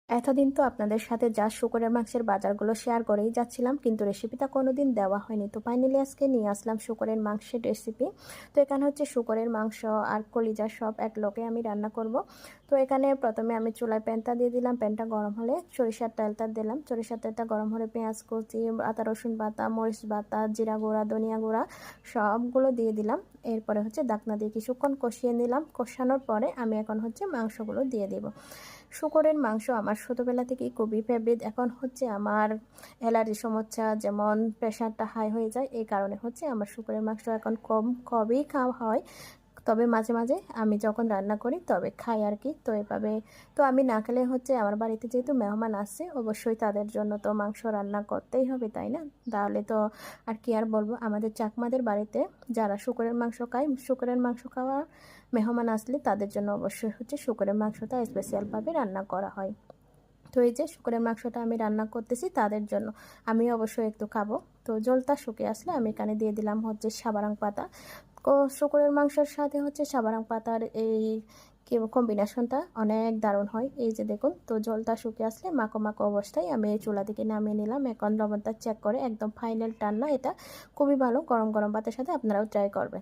এতদিন তো আপনাদের সাথে যা শুকরের মাংসের বাজারগুলো শেয়ার করেই যাচ্ছিলাম, কিন্তু রেসিপিটা কোনোদিন দেওয়া হয়নি। তো ফাইনালি আজকে নিয়ে আসলাম শুকরের মাংসের রেসিপি। তো এখানে হচ্ছে শুকরের মাংস আর কলিজা সব এক লোকে আমি রান্না করব। তো এখানে প্রথমে আমি চুলায় প্যানটা দিয়ে দিলাম। প্যানটা গরম হলে সরিষার তেলটা দিলাম। সরিষার তেলটা গরম হলে পেঁয়াজ কুচি, আদা রসুন বাটা, মরিচ বাটা, জিরা গুঁড়া, ধনিয়া গুঁড়া সবগুলো দিয়ে দিলাম। এরপরে হচ্ছে ডাকনা দিয়ে কিছুক্ষণ কষিয়ে নিলাম। কষানোর পরে আমি এখন হচ্ছে মাংসগুলো দিয়ে দেব। শুকরের মাংস আমার ছোটোবেলা থেকেই খুবই ফেভারিট। এখন হচ্ছে আমার অ্যালার্জি সমস্যা, যেমন প্রেশারটা হাই হয়ে যায়, এই কারণে হচ্ছে আমার শুকরের মাংস এখন কমই খাওয়া হয়। তবে মাঝে মাঝে আমি যখন রান্না করি তবে খাই আর কি। তো এভাবে তো আমি না খেলে হচ্ছে আমার বাড়িতে যেহেতু মেহমান আসছে, অবশ্যই তাদের জন্য তো মাংস রান্না করতেই হবে, তাই না? তাহলে তো আর কি আর বলবো, আমাদের চাকমাদের বাড়িতে যারা শুকরের মাংস খায়, শুকরের মাংস খাওয়া মেহমান আসলে তাদের জন্য অবশ্যই হচ্ছে শুকরের মাংসটা স্পেশালভাবে রান্না করা হয়। তো এই যে শুকরের মাংসটা আমি রান্না করতেছি তাদের জন্য, আমি অবশ্যই একটু খাবো। তো জলটা শুকিয়ে আসলে আমি এখানে দিয়ে দিলাম হচ্ছে সাবারাং পাতা। শুকরের মাংসের সাথে হচ্ছে সাবারাং পাতার এই কি কম্বিনেশনটা অনেক দারুণ হয়। এই যে দেখুন, তো জলটা শুকিয়ে আসলে মাখো মাখো অবস্থায় আমি এই চুলা থেকে নামিয়ে নিলাম। এখন লবণটা চেক করে একদম ফাইনাল টান্না, এটা খুবই ভালো। গরম গরম ভাতের সাথে আপনারাও ট্রাই করবেন।